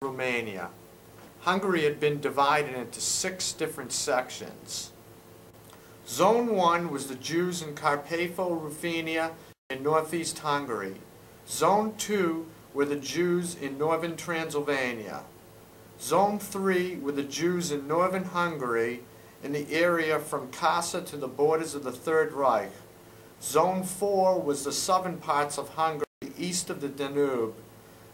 Romania. Hungary had been divided into 6 different sections. Zone 1 was the Jews in Carpathia in northeast Hungary. Zone 2 were the Jews in northern Transylvania. Zone 3 were the Jews in northern Hungary in the area from Kassa to the borders of the Third Reich. Zone 4 was the southern parts of Hungary east of the Danube.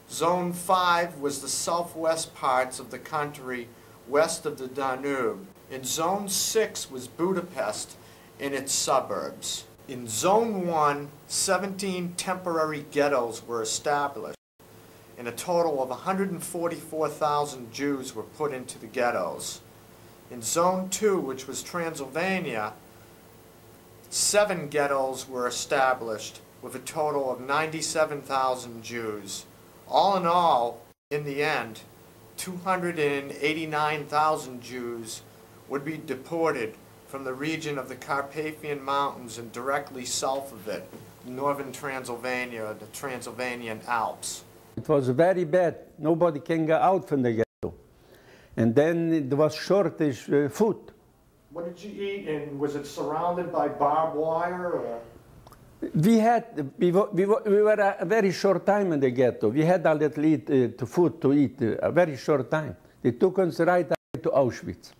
Zone 5 was the southwest parts of the country west of the Danube. In Zone 6 was Budapest and its suburbs. In Zone 1, 17 temporary ghettos were established, and a total of 144,000 Jews were put into the ghettos. In Zone 2, which was Transylvania, 7 ghettos were established with a total of 97,000 Jews. All in all, in the end, 289,000 Jews would be deported from the region of the Carpathian Mountains and directly south of it, northern Transylvania, the Transylvanian Alps. It was very bad. Nobody can get out from the ghetto. And then there was shortage food. What did you eat, and was it surrounded by barbed wire? Or? We were a very short time in the ghetto. We had a little food to eat, a very short time. They took us right to Auschwitz.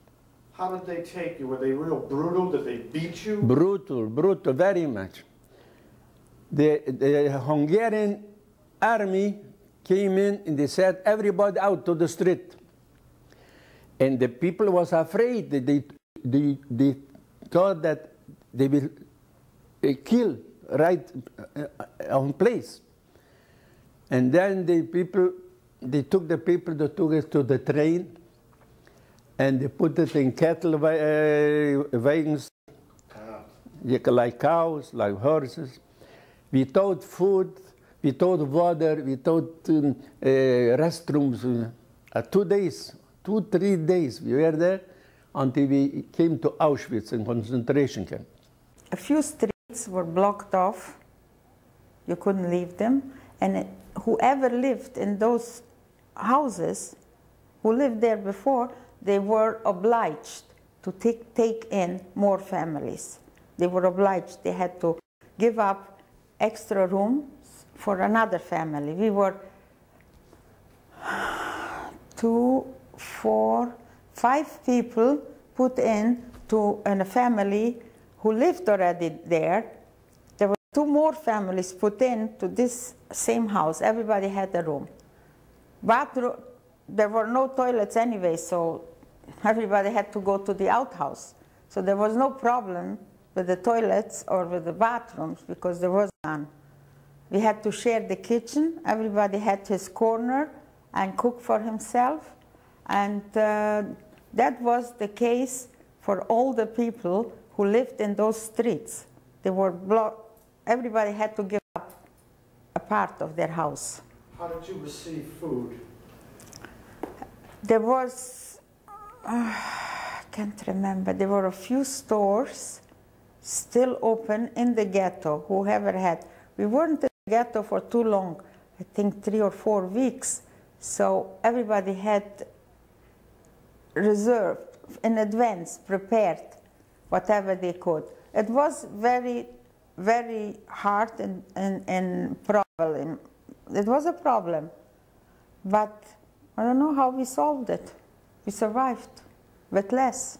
How did they take you? Were they real brutal? Did they beat you? Brutal, brutal, very much. The Hungarian army came in and they said, everybody out to the street. And the people was afraid. They thought that they will kill right on place. And then they took the people that took us to the train, and they put it in cattle wagons, like cows, like horses, without food, without water, without restrooms. 2 days, 2-3 days we were there until we came to Auschwitz, in concentration camp. A few streets were blocked off. You couldn't leave them. And whoever lived in those houses, who lived there before, they were obliged to take in more families. They were obliged. They had to give up extra rooms for another family. We were 2, 4, 5 people put in a family who lived already there. There were 2 more families put in to this same house. Everybody had a room. Bathroom, there were no toilets anyway, so everybody had to go to the outhouse. So there was no problem with the toilets or with the bathrooms because there was none. We had to share the kitchen. Everybody had his corner and cook for himself. And that was the case for all the people who lived in those streets. They were blocked. Everybody had to give up a part of their house. How did you receive food? There was, I can't remember, there were a few stores still open in the ghetto, whoever had. We weren't in the ghetto for too long, I think 3 or 4 weeks, so everybody had reserved in advance, prepared whatever they could. It was very, very hard and problem. It was a problem, but I don't know how we solved it. We survived with less.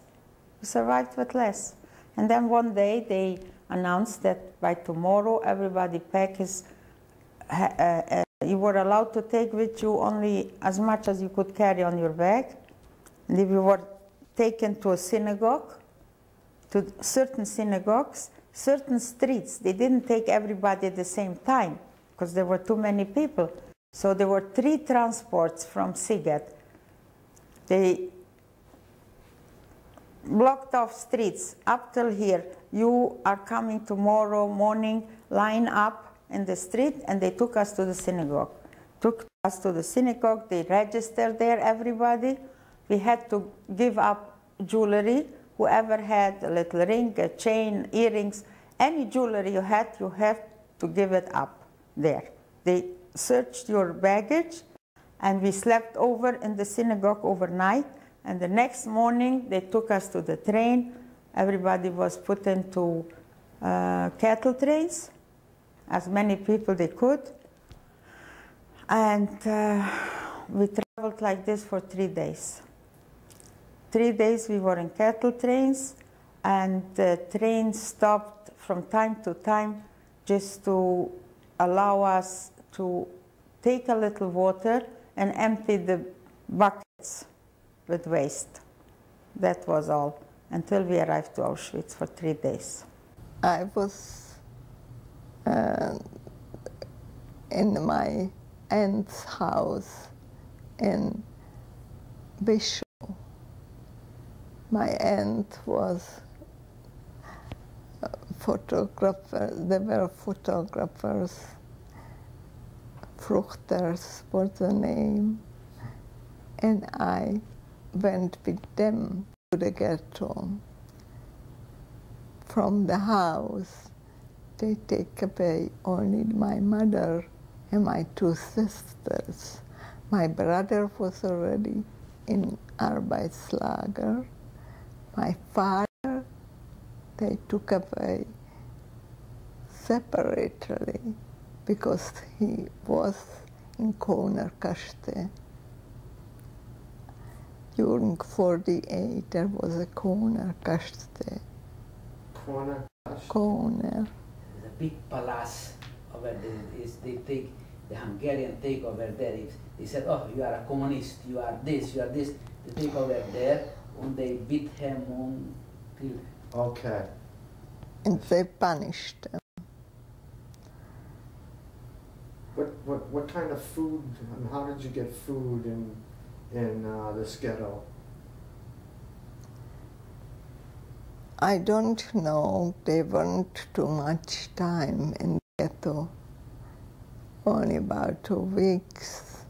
We survived with less. And then one day they announced that by tomorrow everybody pack his, you were allowed to take with you only as much as you could carry on your bag. And if you were taken to a synagogue, to certain synagogues, certain streets, they didn't take everybody at the same time because there were too many people. So there were 3 transports from Sziget. They blocked off streets up till here. You are coming tomorrow morning, line up in the street, and they took us to the synagogue. Took us to the synagogue, they registered there, everybody. We had to give up jewelry. Whoever had a little ring, a chain, earrings, any jewelry you have to give it up there. They searched your baggage And we slept over in the synagogue overnight, and the next morning they took us to the train. Everybody was put into cattle trains, as many people they could. And we traveled like this for 3 days. 3 days we were in cattle trains, and the train stopped from time to time just to allow us to take a little water and empty the buckets with waste. That was all, until we arrived to Auschwitz for 3 days. I was in my aunt's house in Bishop. My aunt was a photographer. They were photographers. Fruchters was the name. And I went with them to the ghetto. From the house, they take away only my mother and my 2 sisters. My brother was already in Arbeitslager. My father, they took away separately because he was in Konerkaste. During 1948, there was a Konerkaste. Koner. The big palace over there is they take the Hungarian take over there. They said, "Oh, you are a communist. You are this. You are this." They take over there and they beat him until. Okay. And they punished him. What kind of food and how did you get food in this ghetto? I don't know. There weren't too much time in the ghetto. Only about 2 weeks,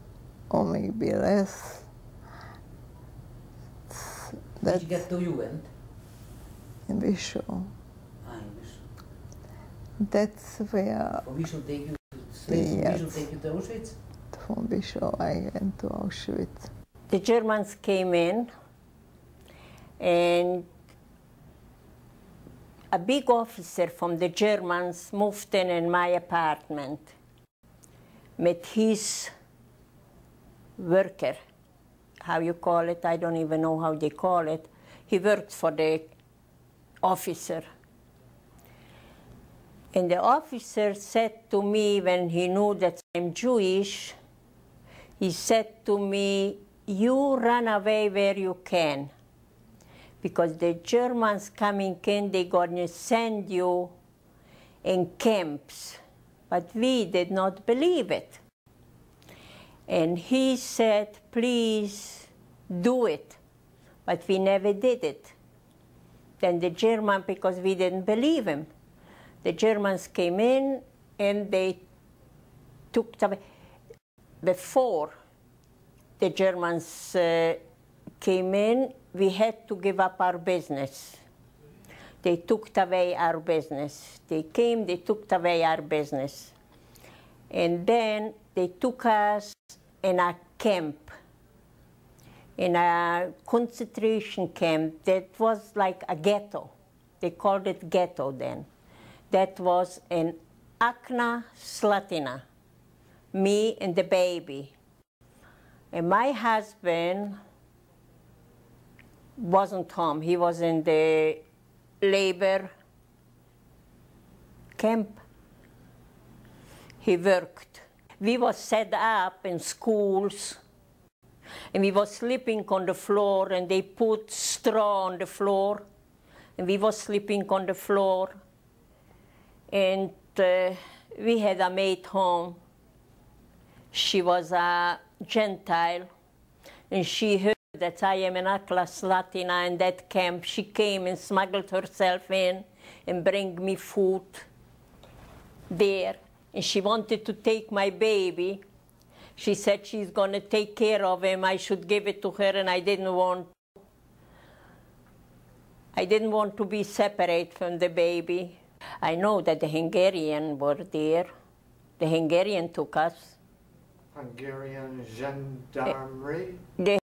or maybe less. Did you get to UN? In Bishop. In Bishop. That's where. We should take you to Auschwitz. We should take you to Auschwitz. From Bishop, I went to Auschwitz. The Germans came in, and a big officer from the Germans moved in my apartment, met his worker, how you call it, I don't even know how they call it. He worked for the officer. And the officer said to me, when he knew that I'm Jewish, he said to me, "You run away where you can, because the Germans coming in, they're going to send you in camps." But we did not believe it. And he said, "Please do it." But we never did it. Then the German, because we didn't believe him, the Germans came in and they took away. Before the Germans came in, we had to give up our business. They took away our business. They came, they took away our business. And then they took us in a camp, in a concentration camp that was like a ghetto. They called it ghetto then. That was in Akna, Slatina, me and the baby. And my husband wasn't home. He was in the labor camp. He worked. We was set up in schools, and we was sleeping on the floor, and they put straw on the floor, and we was sleeping on the floor. And we had a maid home. She was a Gentile, and she heard that I am in Akla Slatina in that camp. She came and smuggled herself in and bring me food there. And she wanted to take my baby. She said she's going to take care of him. I should give it to her, and I didn't want to be separate from the baby. I know that the Hungarians were there. The Hungarian took us. Hungarian gendarmerie? They